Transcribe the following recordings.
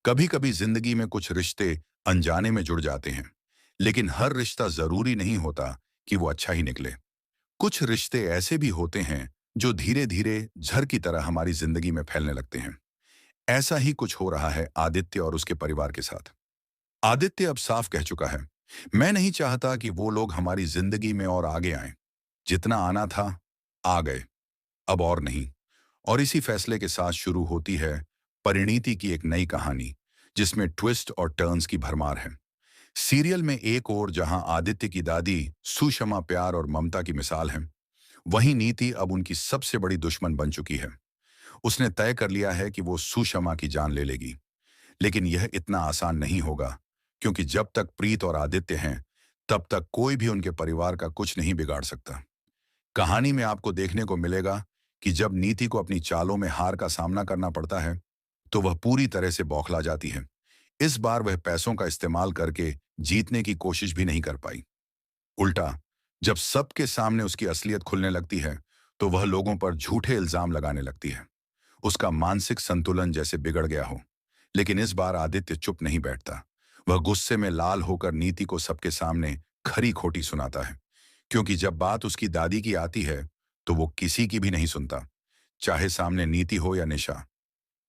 कभी कभी जिंदगी में कुछ रिश्ते अनजाने में जुड़ जाते हैं, लेकिन हर रिश्ता जरूरी नहीं होता कि वो अच्छा ही निकले। कुछ रिश्ते ऐसे भी होते हैं जो धीरे धीरे झर की तरह हमारी जिंदगी में फैलने लगते हैं। ऐसा ही कुछ हो रहा है आदित्य और उसके परिवार के साथ। आदित्य अब साफ कह चुका है, मैं नहीं चाहता कि वो लोग हमारी जिंदगी में और आगे आए। जितना आना था आ गए, अब और नहीं। और इसी फैसले के साथ शुरू होती है परिणीति की एक नई कहानी, जिसमें ट्विस्ट और टर्न्स की भरमार है। सीरियल में एक और जहां आदित्य की दादी सुषमा प्यार और ममता की मिसाल है, वहीं नीति अब उनकी सबसे बड़ी दुश्मन बन चुकी है। उसने तय कर लिया है कि वो सुषमा की जान ले लेगी। लेकिन यह इतना आसान नहीं होगा, क्योंकि जब तक प्रीत और आदित्य हैं, तब तक कोई भी उनके परिवार का कुछ नहीं बिगाड़ सकता। कहानी में आपको देखने को मिलेगा कि जब नीति को अपनी चालों में हार का सामना करना पड़ता है, तो वह पूरी तरह से बौखला जाती है। इस बार वह पैसों का इस्तेमाल करके जीतने की कोशिश भी नहीं कर पाई। उल्टा, जब सबके सामने उसकी असलियत खुलने लगती है, तो वह लोगों पर झूठे इल्जाम लगाने लगती है। उसका मानसिक संतुलन जैसे बिगड़ गया हो। लेकिन इस बार आदित्य चुप नहीं बैठता। वह गुस्से में लाल होकर नीति को सबके सामने खरी खोटी सुनाता है, क्योंकि जब बात उसकी दादी की आती है, तो वो किसी की भी नहीं सुनता, चाहे सामने नीति हो या निशा।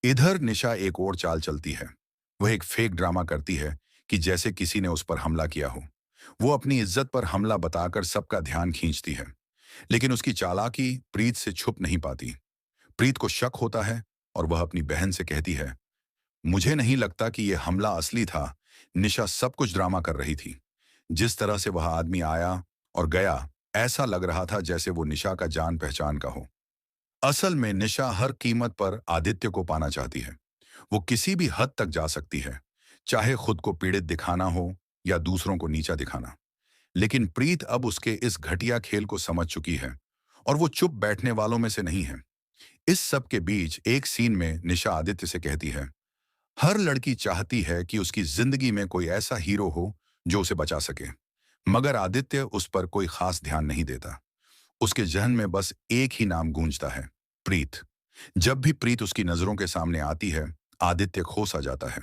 इधर निशा एक और चाल चलती है। वह एक फेक ड्रामा करती है कि जैसे किसी ने उस पर हमला किया हो। वो अपनी इज्जत पर हमला बताकर सबका ध्यान खींचती है। लेकिन उसकी चालाकी प्रीत से छुप नहीं पाती। प्रीत को शक होता है और वह अपनी बहन से कहती है, मुझे नहीं लगता कि यह हमला असली था। निशा सब कुछ ड्रामा कर रही थी। जिस तरह से वह आदमी आया और गया, ऐसा लग रहा था जैसे वो निशा का जान पहचान का हो। असल में निशा हर कीमत पर आदित्य को पाना चाहती है। वो किसी भी हद तक जा सकती है, चाहे खुद को पीड़ित दिखाना हो या दूसरों को नीचा दिखाना। लेकिन प्रीत अब उसके इस घटिया खेल को समझ चुकी है, और वो चुप बैठने वालों में से नहीं है। इस सब के बीच एक सीन में निशा आदित्य से कहती है, हर लड़की चाहती है कि उसकी जिंदगी में कोई ऐसा हीरो हो जो उसे बचा सके। मगर आदित्य उस पर कोई खास ध्यान नहीं देता। उसके जहन में बस एक ही नाम गूंजता है, प्रीत। जब भी प्रीत उसकी नजरों के सामने आती है, आदित्य खो सा जाता है।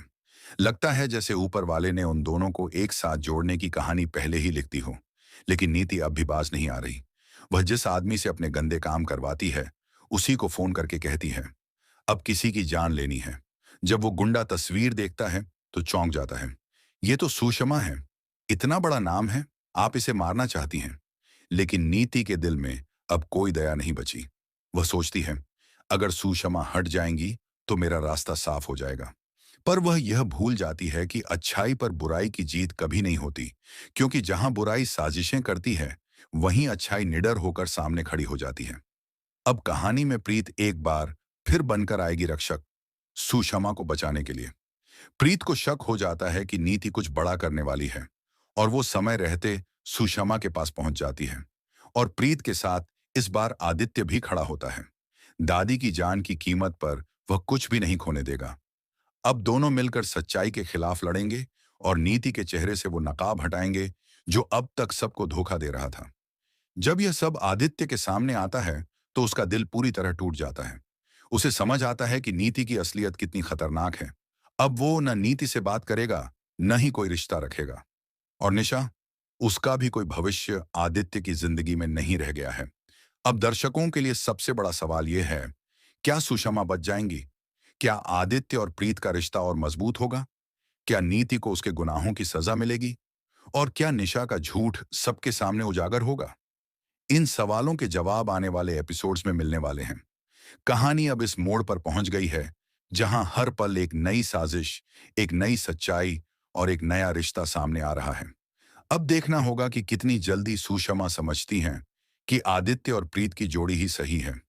लगता है जैसे ऊपर वाले ने उन दोनों को एक साथ जोड़ने की कहानी पहले ही लिख दी हो। लेकिन नीति अब भी बाज नहीं आ रही। वह जिस आदमी से अपने गंदे काम करवाती है, उसी को फोन करके कहती है, अब किसी की जान लेनी है। जब वो गुंडा तस्वीर देखता है, तो चौंक जाता है। ये तो सुषमा है। इतना बड़ा नाम है, आप इसे मारना चाहती हैं। लेकिन नीति के दिल में अब कोई दया नहीं बची। वह सोचती है, अगर सुषमा हट जाएंगी तो मेरा रास्ता साफ हो जाएगा। पर वह यह भूल जाती है कि अच्छाई पर बुराई की जीत कभी नहीं होती, क्योंकि जहां बुराई साजिशें करती है, वहीं अच्छाई निडर होकर सामने खड़ी हो जाती है। अब कहानी में प्रीत एक बार फिर बनकर आएगी रक्षक, सुषमा को बचाने के लिए। प्रीत को शक हो जाता है कि नीति कुछ बड़ा करने वाली है, और वो समय रहते सुषमा के पास पहुंच जाती है। और प्रीत के साथ इस बार आदित्य भी खड़ा होता है। दादी की जान की कीमत पर वह कुछ भी नहीं खोने देगा। अब दोनों मिलकर सच्चाई के खिलाफ लड़ेंगे, और नीति के चेहरे से वो नकाब हटाएंगे जो अब तक सबको धोखा दे रहा था। जब यह सब आदित्य के सामने आता है, तो उसका दिल पूरी तरह टूट जाता है। उसे समझ आता है कि नीति की असलियत कितनी खतरनाक है। अब वो न नीति से बात करेगा, न ही कोई रिश्ता रखेगा। और निशा, उसका भी कोई भविष्य आदित्य की जिंदगी में नहीं रह गया है। अब दर्शकों के लिए सबसे बड़ा सवाल यह है, क्या सुषमा बच जाएंगी? क्या आदित्य और प्रीत का रिश्ता और मजबूत होगा? क्या नीति को उसके गुनाहों की सजा मिलेगी? और क्या निशा का झूठ सबके सामने उजागर होगा? इन सवालों के जवाब आने वाले एपिसोड्स में मिलने वाले हैं। कहानी अब इस मोड़ पर पहुंच गई है, जहां हर पल एक नई साजिश, एक नई सच्चाई और एक नया रिश्ता सामने आ रहा है। अब देखना होगा कि कितनी जल्दी सुषमा समझती हैं कि आदित्य और प्रीत की जोड़ी ही सही है।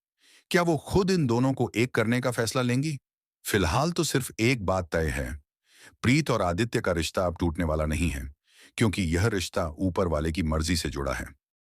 क्या वो खुद इन दोनों को एक करने का फैसला लेंगी? फिलहाल तो सिर्फ एक बात तय है, प्रीत और आदित्य का रिश्ता अब टूटने वाला नहीं है, क्योंकि यह रिश्ता ऊपर वाले की मर्जी से जुड़ा है।